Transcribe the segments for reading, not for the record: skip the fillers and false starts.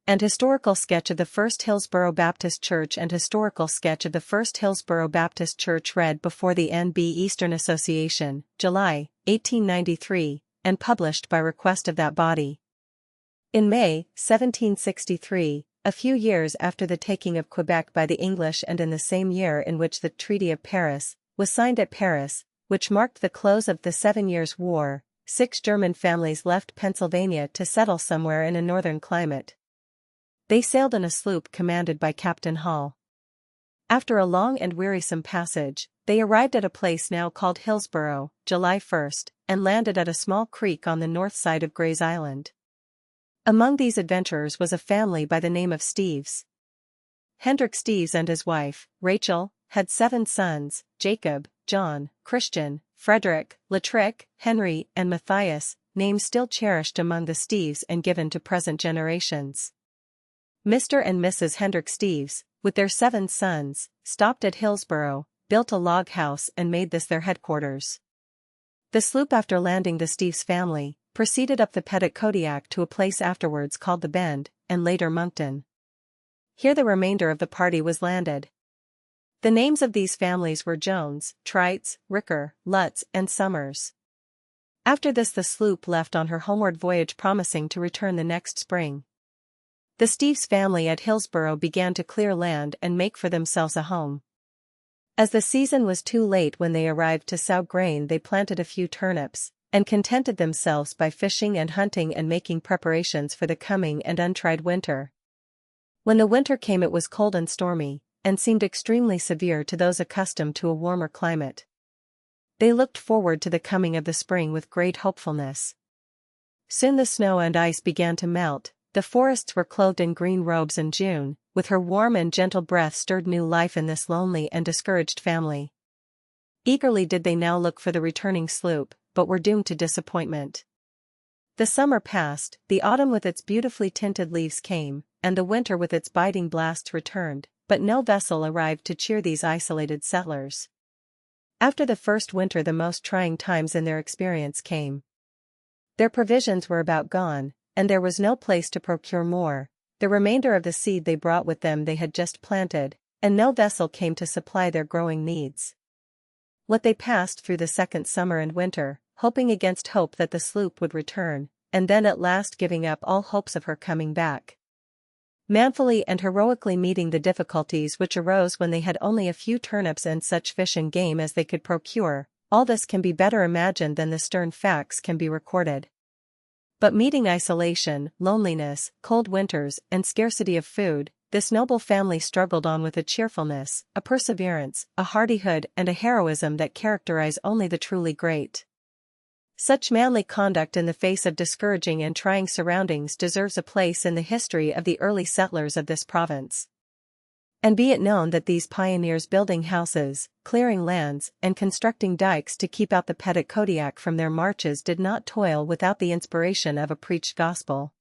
and Historical Sketch of the First Hillsboro Baptist Church and Historical Sketch of the First Hillsboro Baptist Church read before the N.B. Eastern Association, July, 1893, and published by request of that body. In May, 1763, a few years after the taking of Quebec by the English and in the same year in which the Treaty of Paris was signed at Paris, which marked the close of the 7 Years' War, 6 German families left Pennsylvania to settle somewhere in a northern climate. They sailed in a sloop commanded by Captain Hall. After a long and wearisome passage, they arrived at a place now called Hillsboro, July 1st, and landed at a small creek on the north side of Gray's Island. Among these adventurers was a family by the name of Steeves. Hendrick Steeves and his wife, Rachel, had 7 sons, Jacob, John, Christian, Frederick, Latrick, Henry, and Matthias, names still cherished among the Steeves and given to present generations. Mr. and Mrs. Hendrick Steeves, with their 7 sons, stopped at Hillsboro, built a log house and made this their headquarters. The sloop, after landing the Steeves family, proceeded up the Petitcodiac to a place afterwards called the Bend, and later Moncton. Here the remainder of the party was landed. The names of these families were Jones, Trites, Ricker, Lutz, and Summers. After this the sloop left on her homeward voyage, promising to return the next spring. The Steeves family at Hillsboro began to clear land and make for themselves a home. As the season was too late when they arrived to sow grain, they planted a few turnips, and contented themselves by fishing and hunting and making preparations for the coming and untried winter. When the winter came it was cold and stormy, and seemed extremely severe to those accustomed to a warmer climate. They looked forward to the coming of the spring with great hopefulness. Soon the snow and ice began to melt. The forests were clothed in green robes, and June, with her warm and gentle breath, stirred new life in this lonely and discouraged family. Eagerly did they now look for the returning sloop, but were doomed to disappointment. The summer passed, the autumn with its beautifully tinted leaves came, and the winter with its biting blasts returned, but no vessel arrived to cheer these isolated settlers. After the first winter the most trying times in their experience came. Their provisions were about gone, and there was no place to procure more. The remainder of the seed they brought with them they had just planted, and no vessel came to supply their growing needs. What they passed through the second summer and winter, hoping against hope that the sloop would return, and then at last giving up all hopes of her coming back. Manfully and heroically meeting the difficulties which arose when they had only a few turnips and such fish and game as they could procure, all this can be better imagined than the stern facts can be recorded. But meeting isolation, loneliness, cold winters, and scarcity of food, this noble family struggled on with a cheerfulness, a perseverance, a hardihood, and a heroism that characterize only the truly great. Such manly conduct in the face of discouraging and trying surroundings deserves a place in the history of the early settlers of this province. And be it known that these pioneers, building houses, clearing lands, and constructing dikes to keep out the Petitcodiac from their marches, did not toil without the inspiration of a preached gospel.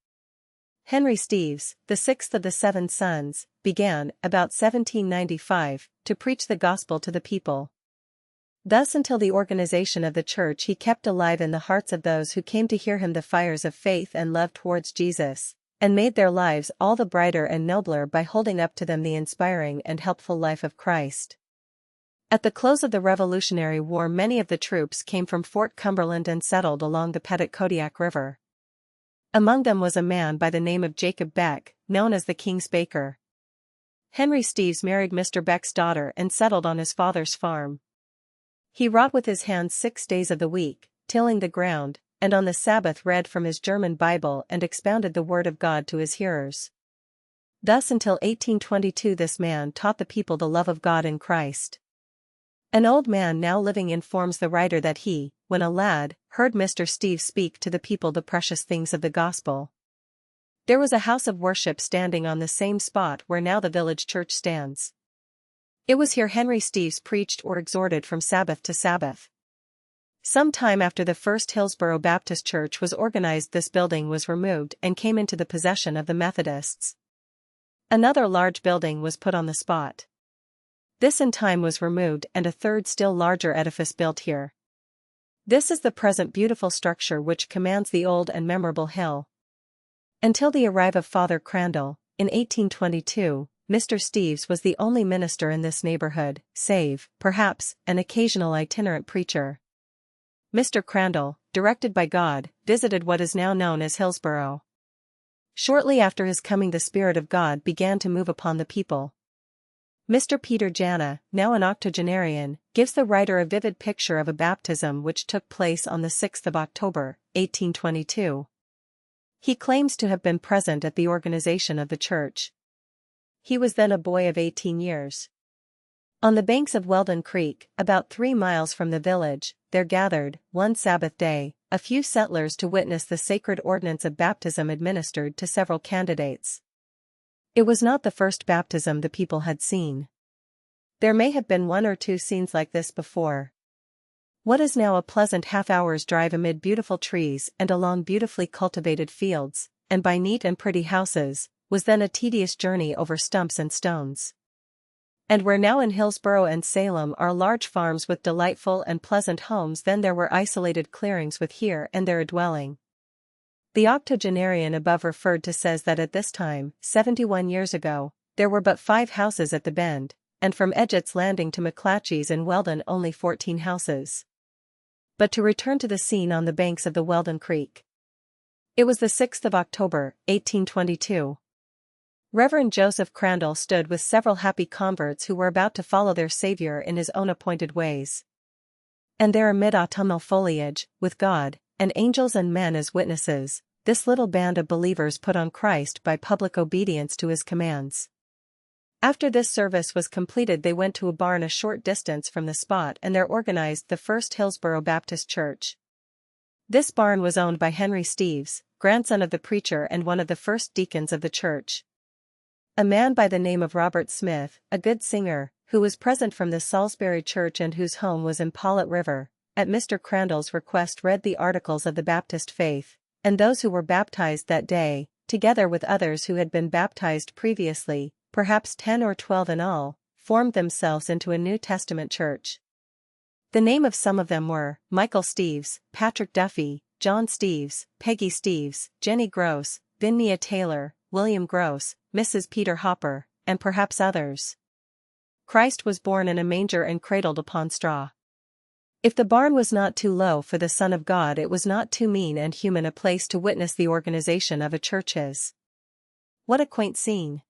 Henry Steeves, the 6th of the 7 sons, began, about 1795, to preach the gospel to the people. Thus until the organization of the church he kept alive in the hearts of those who came to hear him the fires of faith and love towards Jesus, and made their lives all the brighter and nobler by holding up to them the inspiring and helpful life of Christ. At the close of the Revolutionary War many of the troops came from Fort Cumberland and settled along the Petitcodiac River. Among them was a man by the name of Jacob Beck, known as the King's Baker. Henry Steeves married Mr. Beck's daughter and settled on his father's farm. He wrought with his hands 6 days of the week, tilling the ground, and on the Sabbath read from his German Bible and expounded the Word of God to his hearers. Thus until 1822 this man taught the people the love of God in Christ. An old man now living informs the writer that he, when a lad, heard Mr. Steeves speak to the people the precious things of the gospel. There was a house of worship standing on the same spot where now the village church stands. It was here Henry Steeves preached or exhorted from Sabbath to Sabbath. Some time after the First Hillsboro Baptist Church was organized, this building was removed and came into the possession of the Methodists. Another large building was put on the spot. This in time was removed and a third still larger edifice built here. This is the present beautiful structure which commands the old and memorable hill. Until the arrival of Father Crandall, in 1822, Mr. Steeves was the only minister in this neighborhood, save, perhaps, an occasional itinerant preacher. Mr. Crandall, directed by God, visited what is now known as Hillsboro. Shortly after his coming, the Spirit of God began to move upon the people. Mr. Peter Jana, now an octogenarian, gives the writer a vivid picture of a baptism which took place on the 6th of October, 1822. He claims to have been present at the organization of the church. He was then a boy of 18 years. On the banks of Weldon Creek, about 3 miles from the village, there gathered, one Sabbath day, a few settlers to witness the sacred ordinance of baptism administered to several candidates. It was not the first baptism the people had seen. There may have been 1 or 2 scenes like this before. What is now a pleasant half-hour's drive amid beautiful trees and along beautifully cultivated fields, and by neat and pretty houses, was then a tedious journey over stumps and stones. And where now in Hillsboro and Salem are large farms with delightful and pleasant homes, then there were isolated clearings with here and there a dwelling. The octogenarian above referred to says that at this time, 71 years ago, there were but 5 houses at the Bend, and from Edgett's Landing to McClatchy's in Weldon only 14 houses. But to return to the scene on the banks of the Weldon Creek. It was the 6th of October, 1822. Reverend Joseph Crandall stood with several happy converts who were about to follow their Savior in his own appointed ways. And there amid autumnal foliage, with God, and angels and men as witnesses, this little band of believers put on Christ by public obedience to his commands. After this service was completed, they went to a barn a short distance from the spot and there organized the First Hillsboro Baptist Church. This barn was owned by Henry Steeves, grandson of the preacher and one of the first deacons of the church. A man by the name of Robert Smith, a good singer, who was present from the Salisbury Church and whose home was in Pawlet River, at Mr. Crandall's request read the Articles of the Baptist Faith, and those who were baptized that day, together with others who had been baptized previously, perhaps 10 or 12 in all, formed themselves into a New Testament church. The name of some of them were Michael Steeves, Patrick Duffy, John Steeves, Peggy Steeves, Jenny Gross, Vinia Taylor, William Gross, Mrs. Peter Hopper, and perhaps others. Christ was born in a manger and cradled upon straw. If the barn was not too low for the Son of God, it was not too mean and human a place to witness the organization of a church is. What a quaint scene!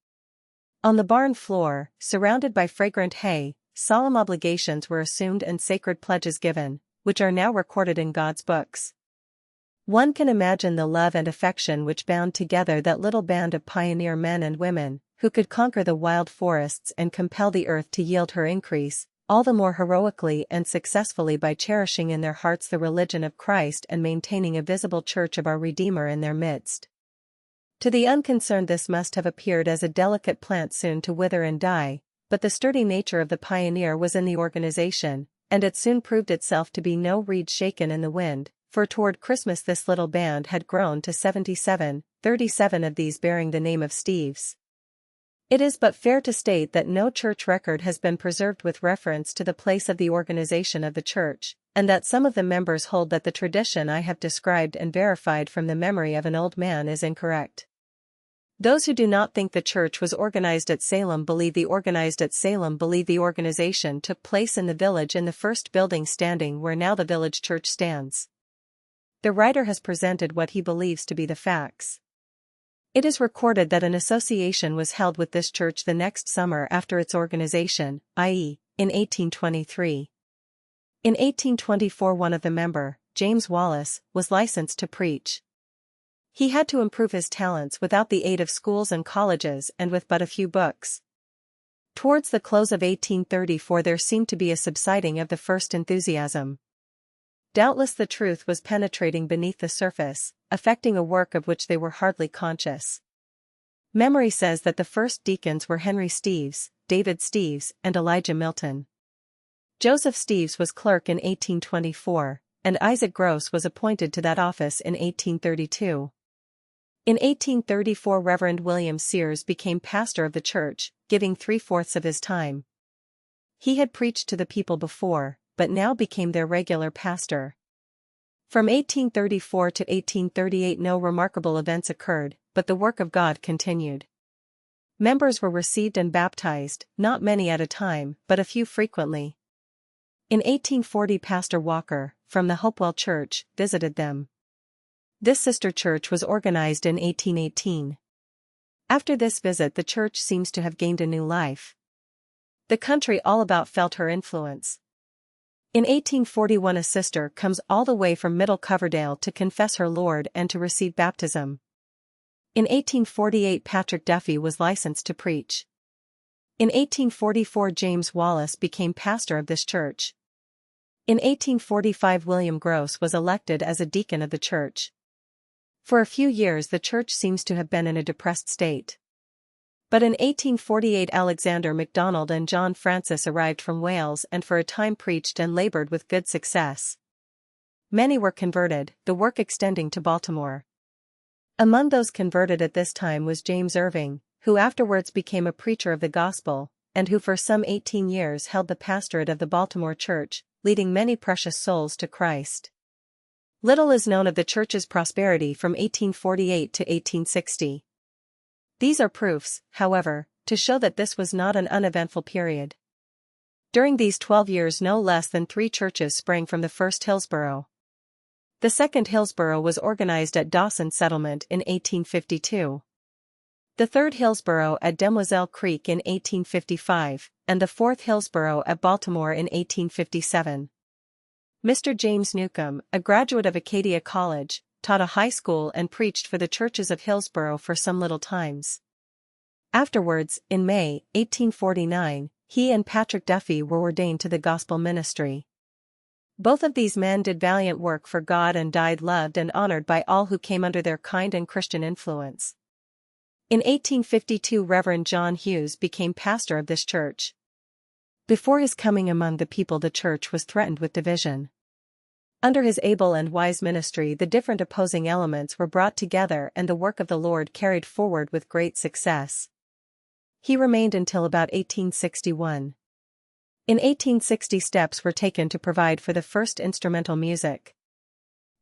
On the barn floor, surrounded by fragrant hay, solemn obligations were assumed and sacred pledges given, which are now recorded in God's books. One can imagine the love and affection which bound together that little band of pioneer men and women, who could conquer the wild forests and compel the earth to yield her increase, all the more heroically and successfully by cherishing in their hearts the religion of Christ and maintaining a visible church of our Redeemer in their midst. To the unconcerned this must have appeared as a delicate plant soon to wither and die, but the sturdy nature of the pioneer was in the organization, and it soon proved itself to be no reed shaken in the wind, for toward Christmas this little band had grown to 77, 37 of these bearing the name of Steeves. It is but fair to state that no church record has been preserved with reference to the place of the organization of the church, and that some of the members hold that the tradition I have described and verified from the memory of an old man is incorrect. Those who do not think the church was organized at Salem believe the organization took place in the village in the first building standing where now the village church stands. The writer has presented what he believes to be the facts. It is recorded that an association was held with this church the next summer after its organization, i.e., in 1823. In 1824 one of the member, James Wallace, was licensed to preach. He had to improve his talents without the aid of schools and colleges and with but a few books. Towards the close of 1834 there seemed to be a subsiding of the first enthusiasm. Doubtless the truth was penetrating beneath the surface, affecting a work of which they were hardly conscious. Memory says that the first deacons were Henry Steeves, David Steeves, and Elijah Milton. Joseph Steeves was clerk in 1824, and Isaac Gross was appointed to that office in 1832. In 1834 Reverend William Sears became pastor of the church, giving 3/4 of his time. He had preached to the people before, but now became their regular pastor. From 1834 to 1838 no remarkable events occurred, but the work of God continued. Members were received and baptized, not many at a time, but a few frequently. In 1840 Pastor Walker, from the Hopewell Church, visited them. This sister church was organized in 1818. After this visit the church seems to have gained a new life. The country all about felt her influence. In 1841 a sister comes all the way from Middle Coverdale to confess her Lord and to receive baptism. In 1848 Patrick Duffy was licensed to preach. In 1844 James Wallace became pastor of this church. In 1845 William Gross was elected as a deacon of the church. For a few years the church seems to have been in a depressed state. But in 1848 Alexander MacDonald and John Francis arrived from Wales and for a time preached and labored with good success. Many were converted, the work extending to Baltimore. Among those converted at this time was James Irving, who afterwards became a preacher of the gospel, and who for some 18 years held the pastorate of the Baltimore church, leading many precious souls to Christ. Little is known of the church's prosperity from 1848 to 1860. These are proofs, however, to show that this was not an uneventful period. During these 12 years no less than 3 churches sprang from the First Hillsboro. The Second Hillsboro was organized at Dawson Settlement in 1852. The Third Hillsboro at Demoiselle Creek in 1855, and the Fourth Hillsboro at Baltimore in 1857. Mr. James Newcomb, a graduate of Acadia College, taught a high school and preached for the churches of Hillsboro for some little times. Afterwards, in May, 1849, he and Patrick Duffy were ordained to the gospel ministry. Both of these men did valiant work for God and died loved and honored by all who came under their kind and Christian influence. In 1852 Reverend John Hughes became pastor of this church. Before his coming among the people the church was threatened with division. Under his able and wise ministry the different opposing elements were brought together and the work of the Lord carried forward with great success. He remained until about 1861. In 1860 steps were taken to provide for the first instrumental music.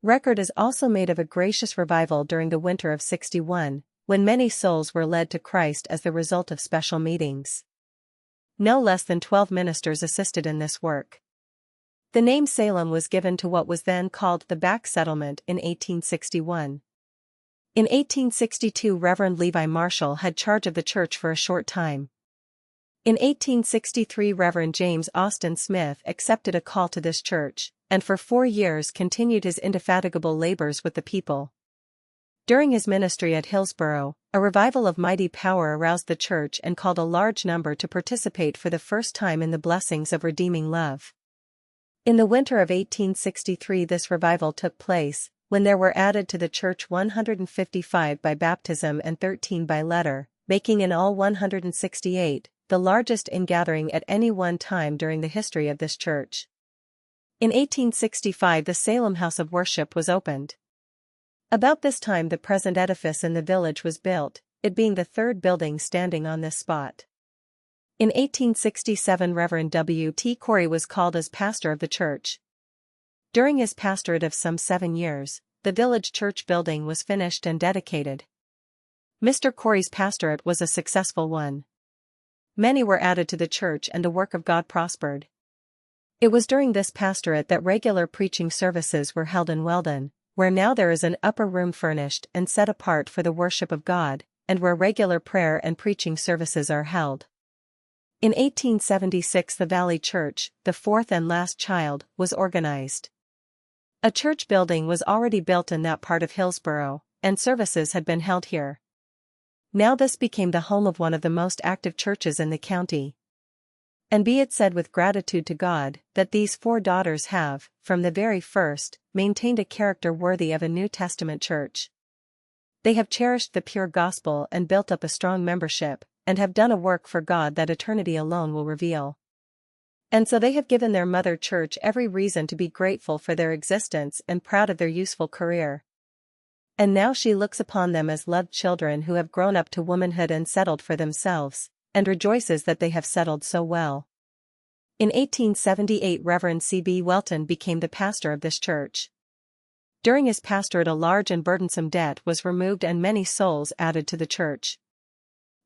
Record is also made of a gracious revival during the winter of '61, when many souls were led to Christ as the result of special meetings. No less than 12 ministers assisted in this work. The name Salem was given to what was then called the Back Settlement in 1861. In 1862 Reverend Levi Marshall had charge of the church for a short time. In 1863 Reverend James Austin Smith accepted a call to this church, and for 4 years continued his indefatigable labors with the people. During his ministry at Hillsboro, a revival of mighty power aroused the church and called a large number to participate for the first time in the blessings of redeeming love. In the winter of 1863 this revival took place, when there were added to the church 155 by baptism and 13 by letter, making in all 168, the largest ingathering at any one time during the history of this church. In 1865 the Salem House of Worship was opened. About this time the present edifice in the village was built, it being the third building standing on this spot. In 1867 Reverend W. T. Corey was called as pastor of the church. During his pastorate of some 7 years, the village church building was finished and dedicated. Mr. Corey's pastorate was a successful one. Many were added to the church and the work of God prospered. It was during this pastorate that regular preaching services were held in Weldon, where now there is an upper room furnished and set apart for the worship of God, and where regular prayer and preaching services are held. In 1876 the Valley Church, the fourth and last child, was organized. A church building was already built in that part of Hillsboro, and services had been held here. Now this became the home of one of the most active churches in the county. And be it said with gratitude to God, that these 4 daughters have, from the very first, maintained a character worthy of a New Testament church. They have cherished the pure gospel and built up a strong membership, and have done a work for God that eternity alone will reveal. And so they have given their mother church every reason to be grateful for their existence and proud of their useful career. And now she looks upon them as loved children who have grown up to womanhood and settled for themselves, and rejoices that they have settled so well. In 1878 Reverend C. B. Welton became the pastor of this church. During his pastorate, a large and burdensome debt was removed and many souls added to the church.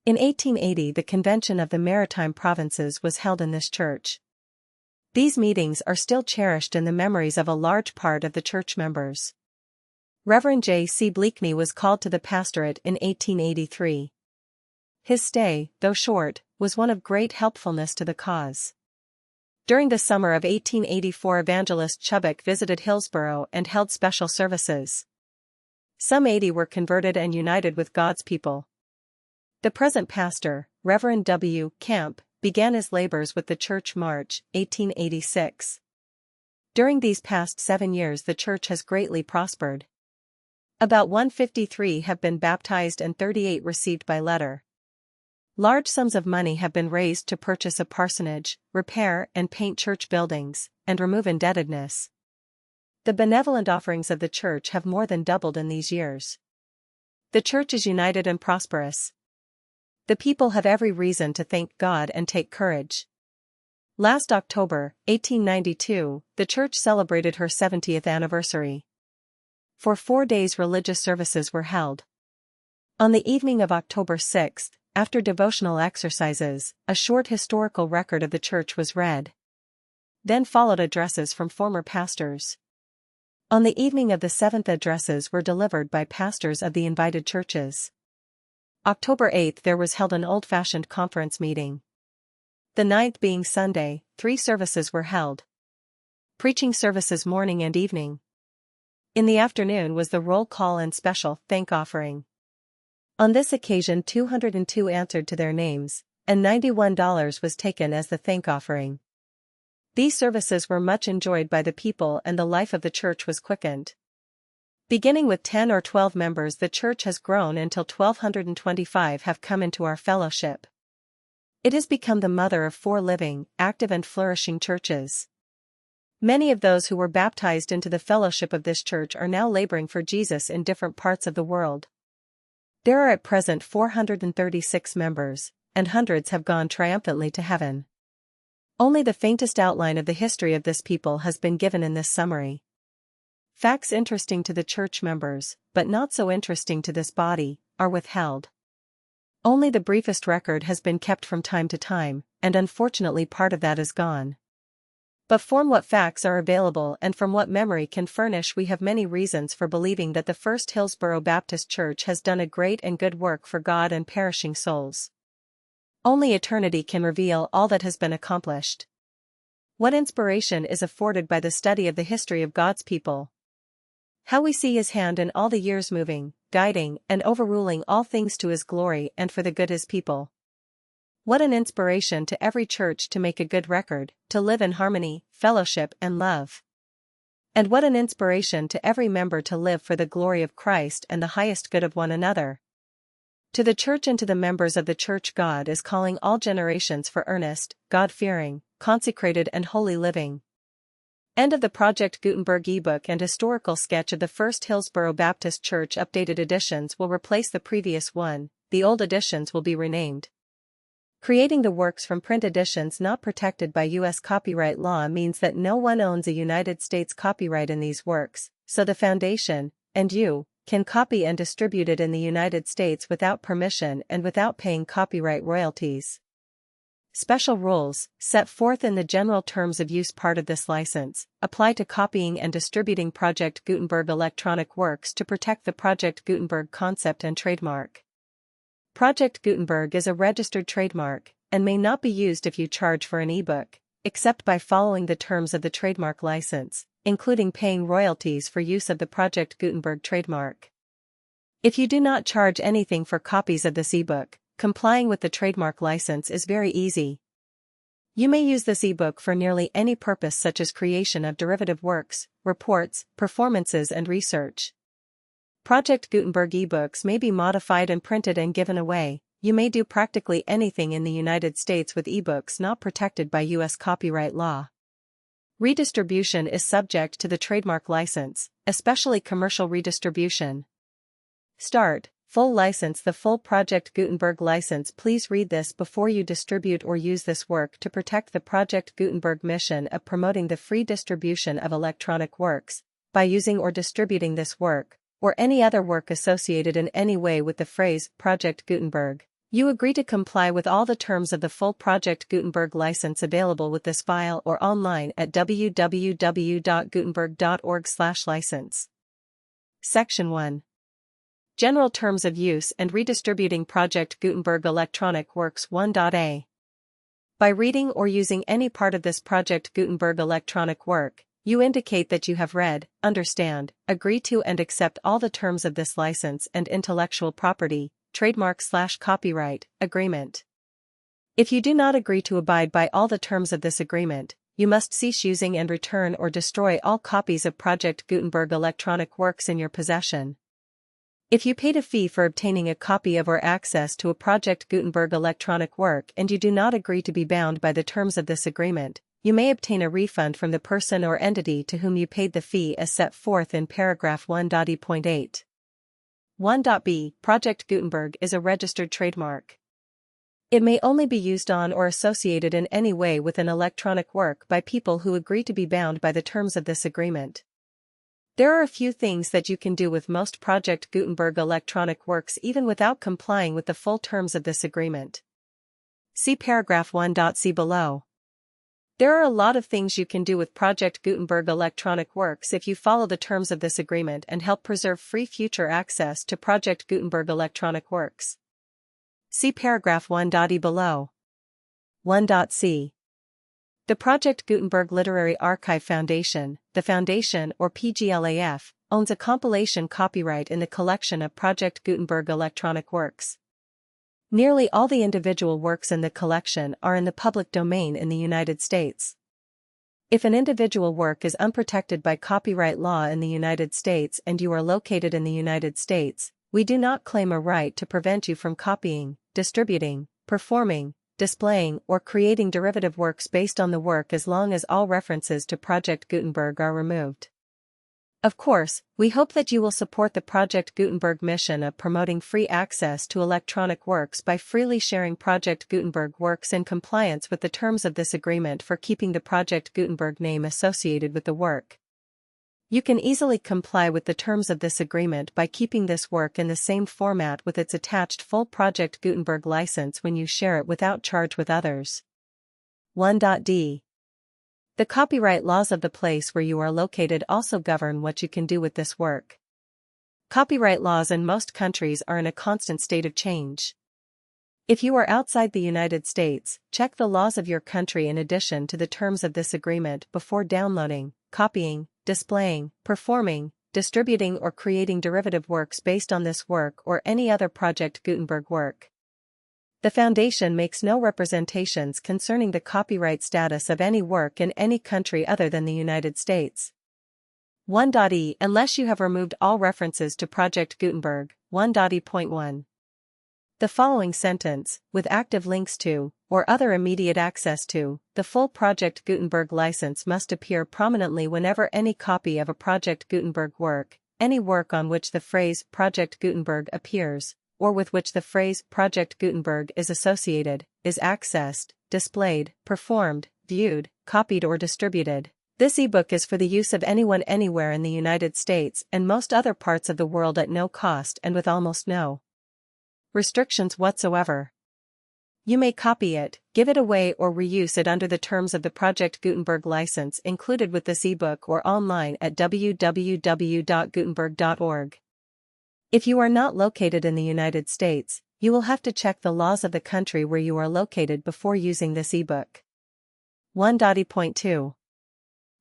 In 1880, the Convention of the Maritime Provinces was held in this church. These meetings are still cherished in the memories of a large part of the church members. Reverend J. C. Bleakney was called to the pastorate in 1883. His stay, though short, was one of great helpfulness to the cause. During the summer of 1884, Evangelist Chubbuck visited Hillsboro and held special services. Some 80 were converted and united with God's people. The present pastor, Reverend W. Camp, began his labors with the church March 1886. During these past 7 years, the church has greatly prospered. About 153 have been baptized and 38 received by letter. Large sums of money have been raised to purchase a parsonage, repair and paint church buildings, and remove indebtedness. The benevolent offerings of the church have more than doubled in these years. The church is united and prosperous. The people have every reason to thank God and take courage. Last October, 1892, the church celebrated her 70th anniversary. For 4 days religious services were held. On the evening of October 6, after devotional exercises, a short historical record of the church was read. Then followed addresses from former pastors. On the evening of the 7th, addresses were delivered by pastors of the invited churches. October 8, there was held an old-fashioned conference meeting. The 9th being Sunday, 3 services were held. Preaching services morning and evening. In the afternoon was the roll call and special thank offering. On this occasion 202 answered to their names, and $91 was taken as the thank offering. These services were much enjoyed by the people and the life of the church was quickened. Beginning with 10 or 12 members, the church has grown until 1,225 have come into our fellowship. It has become the mother of 4 living, active and flourishing churches. Many of those who were baptized into the fellowship of this church are now laboring for Jesus in different parts of the world. There are at present 436 members, and hundreds have gone triumphantly to heaven. Only the faintest outline of the history of this people has been given in this summary. Facts interesting to the church members, but not so interesting to this body, are withheld. Only the briefest record has been kept from time to time, and unfortunately part of that is gone. But from what facts are available and from what memory can furnish, we have many reasons for believing that the First Hillsboro Baptist Church has done a great and good work for God and perishing souls. Only eternity can reveal all that has been accomplished. What inspiration is afforded by the study of the history of God's people. How we see His hand in all the years moving, guiding, and overruling all things to His glory and for the good of His people. What an inspiration to every church to make a good record, to live in harmony, fellowship, and love. And what an inspiration to every member to live for the glory of Christ and the highest good of one another. To the church and to the members of the church, God is calling all generations for earnest, God-fearing, consecrated and holy living. End of the Project Gutenberg ebook and historical sketch of the First Hillsboro Baptist Church. Updated editions will replace the previous one, the old editions will be renamed. Creating the works from print editions not protected by U.S. copyright law means that no one owns a United States copyright in these works, so the foundation, and you, can copy and distribute it in the United States without permission and without paying copyright royalties. Special rules, set forth in the general terms of use part of this license, apply to copying and distributing Project Gutenberg electronic works to protect the Project Gutenberg concept and trademark. Project Gutenberg is a registered trademark, and may not be used if you charge for an ebook, except by following the terms of the trademark license, including paying royalties for use of the Project Gutenberg trademark. If you do not charge anything for copies of this ebook, complying with the trademark license is very easy. You may use this ebook for nearly any purpose, such as creation of derivative works, reports, performances, and research. Project Gutenberg ebooks may be modified and printed and given away. You may do practically anything in the United States with ebooks not protected by U.S. copyright law. Redistribution is subject to the trademark license, especially commercial redistribution. Start. Full license. The full Project Gutenberg license. Please read this before you distribute or use this work to protect the Project Gutenberg mission of promoting the free distribution of electronic works, by using or distributing this work, or any other work associated in any way with the phrase Project Gutenberg. You agree to comply with all the terms of the full Project Gutenberg license available with this file or online at www.gutenberg.org/license. Section 1. General Terms of Use and Redistributing Project Gutenberg Electronic Works 1.a. By reading or using any part of this Project Gutenberg electronic work, you indicate that you have read, understand, agree to and accept all the terms of this license and intellectual property, trademark/copyright, agreement. If you do not agree to abide by all the terms of this agreement, you must cease using and return or destroy all copies of Project Gutenberg electronic works in your possession. If you paid a fee for obtaining a copy of or access to a Project Gutenberg electronic work and you do not agree to be bound by the terms of this agreement, you may obtain a refund from the person or entity to whom you paid the fee as set forth in paragraph 1.e.8. 1.b. Project Gutenberg is a registered trademark. It may only be used on or associated in any way with an electronic work by people who agree to be bound by the terms of this agreement. There are a few things that you can do with most Project Gutenberg electronic works even without complying with the full terms of this agreement. See paragraph 1.c below. There are a lot of things you can do with Project Gutenberg electronic works if you follow the terms of this agreement and help preserve free future access to Project Gutenberg electronic works. See paragraph 1.e below. 1.c. The Project Gutenberg Literary Archive Foundation, the Foundation or PGLAF, owns a compilation copyright in the collection of Project Gutenberg electronic works. Nearly all the individual works in the collection are in the public domain in the United States. If an individual work is unprotected by copyright law in the United States and you are located in the United States, we do not claim a right to prevent you from copying, distributing, performing, displaying or creating derivative works based on the work as long as all references to Project Gutenberg are removed. Of course, we hope that you will support the Project Gutenberg mission of promoting free access to electronic works by freely sharing Project Gutenberg works in compliance with the terms of this agreement for keeping the Project Gutenberg name associated with the work. You can easily comply with the terms of this agreement by keeping this work in the same format with its attached full Project Gutenberg license when you share it without charge with others. 1.d. The copyright laws of the place where you are located also govern what you can do with this work. Copyright laws in most countries are in a constant state of change. If you are outside the United States, check the laws of your country in addition to the terms of this agreement before downloading, copying, displaying, performing, distributing or creating derivative works based on this work or any other Project Gutenberg work. The Foundation makes no representations concerning the copyright status of any work in any country other than the United States. 1.e. Unless you have removed all references to Project Gutenberg, 1.e.1. The following sentence, with active links to, or other immediate access to, the full Project Gutenberg license must appear prominently whenever any copy of a Project Gutenberg work, any work on which the phrase Project Gutenberg appears, or with which the phrase Project Gutenberg is associated, is accessed, displayed, performed, viewed, copied or distributed. This ebook is for the use of anyone anywhere in the United States and most other parts of the world at no cost and with almost no restrictions whatsoever. You may copy it, give it away or reuse it under the terms of the Project Gutenberg license included with this ebook or online at www.gutenberg.org. If you are not located in the United States, you will have to check the laws of the country where you are located before using this ebook. 1.e.2.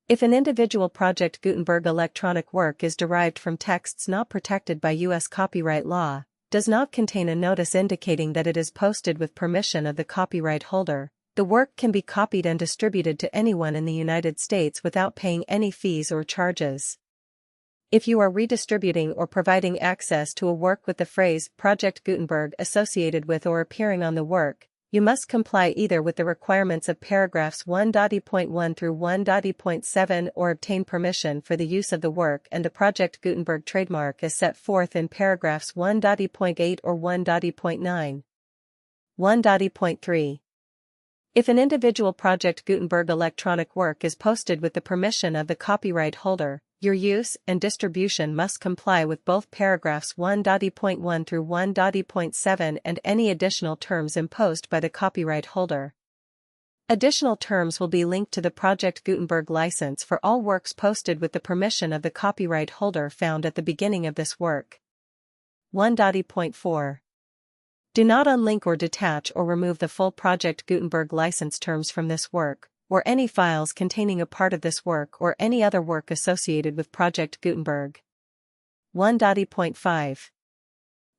If an individual Project Gutenberg electronic work is derived from texts not protected by U.S. copyright law, does not contain a notice indicating that it is posted with permission of the copyright holder, the work can be copied and distributed to anyone in the United States without paying any fees or charges. If you are redistributing or providing access to a work with the phrase Project Gutenberg associated with or appearing on the work, you must comply either with the requirements of paragraphs 1.e.1 through 1.e.7 or obtain permission for the use of the work and the Project Gutenberg trademark as set forth in paragraphs 1.e.8 or 1.e.9. 1.e.3. If an individual Project Gutenberg electronic work is posted with the permission of the copyright holder, your use and distribution must comply with both paragraphs 1.1 through 1.7 and any additional terms imposed by the copyright holder. Additional terms will be linked to the Project Gutenberg license for all works posted with the permission of the copyright holder found at the beginning of this work. 1.4. Do not unlink or detach or remove the full Project Gutenberg license terms from this work, or any files containing a part of this work or any other work associated with Project Gutenberg. 1.5.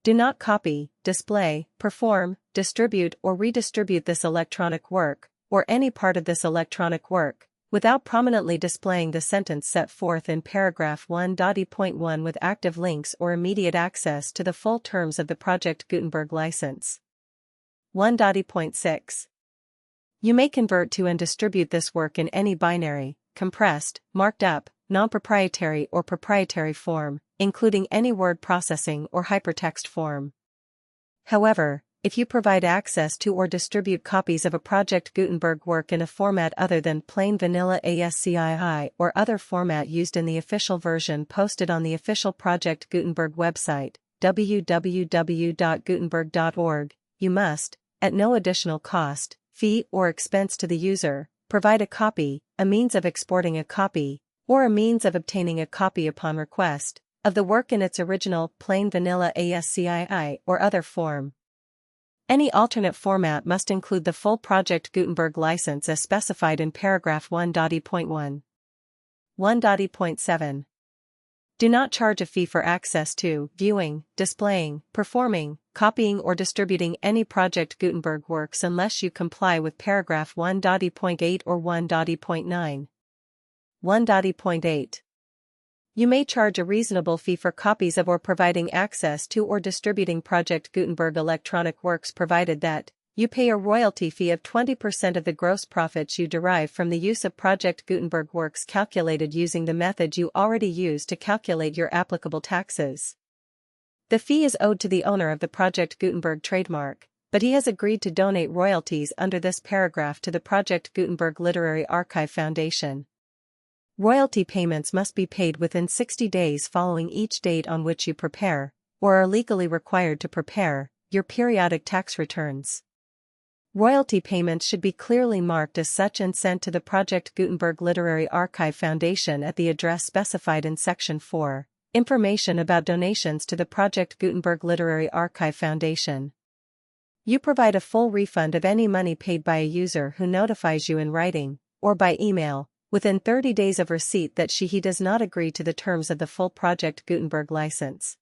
Do not copy, display, perform, distribute or redistribute this electronic work, or any part of this electronic work, without prominently displaying the sentence set forth in paragraph 1.1 with active links or immediate access to the full terms of the Project Gutenberg license. 1.6. You may convert to and distribute this work in any binary, compressed, marked up, non-proprietary or proprietary form, including any word processing or hypertext form. However, if you provide access to or distribute copies of a Project Gutenberg work in a format other than plain vanilla ASCII or other format used in the official version posted on the official Project Gutenberg website, www.gutenberg.org, you must, at no additional cost, fee or expense to the user, provide a copy, a means of exporting a copy, or a means of obtaining a copy upon request, of the work in its original plain vanilla ASCII or other form. Any alternate format must include the full Project Gutenberg license as specified in paragraph 1.1. 1.7. Do not charge a fee for access to, viewing, displaying, performing, copying or distributing any Project Gutenberg works unless you comply with paragraph 1.8 or 1.9. 1.8. You may charge a reasonable fee for copies of or providing access to or distributing Project Gutenberg electronic works provided that you pay a royalty fee of 20% of the gross profits you derive from the use of Project Gutenberg works calculated using the method you already use to calculate your applicable taxes. The fee is owed to the owner of the Project Gutenberg trademark, but he has agreed to donate royalties under this paragraph to the Project Gutenberg Literary Archive Foundation. Royalty payments must be paid within 60 days following each date on which you prepare, or are legally required to prepare, your periodic tax returns. Royalty payments should be clearly marked as such and sent to the Project Gutenberg Literary Archive Foundation at the address specified in Section 4, Information about donations to the Project Gutenberg Literary Archive Foundation. You provide a full refund of any money paid by a user who notifies you in writing, or by email, within 30 days of receipt that he does not agree to the terms of the full Project Gutenberg license.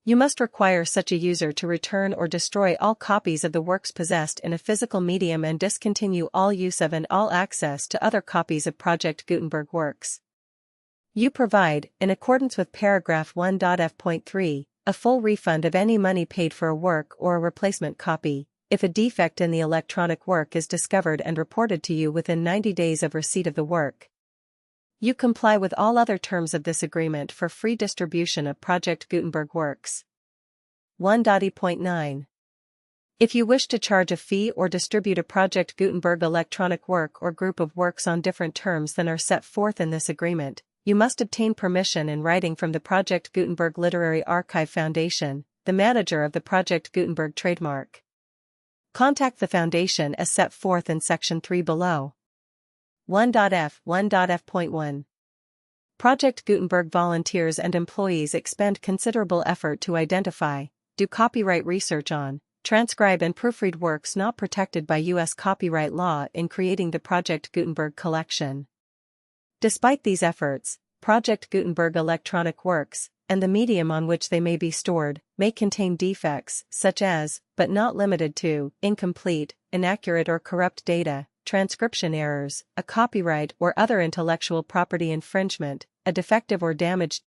You must require such a user to return or destroy all copies of the works possessed in a physical medium and discontinue all use of and all access to other copies of Project Gutenberg works. You provide, in accordance with paragraph 1.f.3, a full refund of any money paid for a work or a replacement copy, if a defect in the electronic work is discovered and reported to you within 90 days of receipt of the work. You comply with all other terms of this agreement for free distribution of Project Gutenberg works. 1.9. If you wish to charge a fee or distribute a Project Gutenberg electronic work or group of works on different terms than are set forth in this agreement, you must obtain permission in writing from the Project Gutenberg Literary Archive Foundation, the manager of the Project Gutenberg trademark. Contact the Foundation as set forth in Section 3 below. 1.f.1. Project Gutenberg volunteers and employees expend considerable effort to identify, do copyright research on, transcribe and proofread works not protected by U.S. copyright law in creating the Project Gutenberg collection. Despite these efforts, Project Gutenberg electronic works, and the medium on which they may be stored, may contain defects, such as, but not limited to, incomplete, inaccurate or corrupt data, transcription errors, a copyright or other intellectual property infringement, a defective or damaged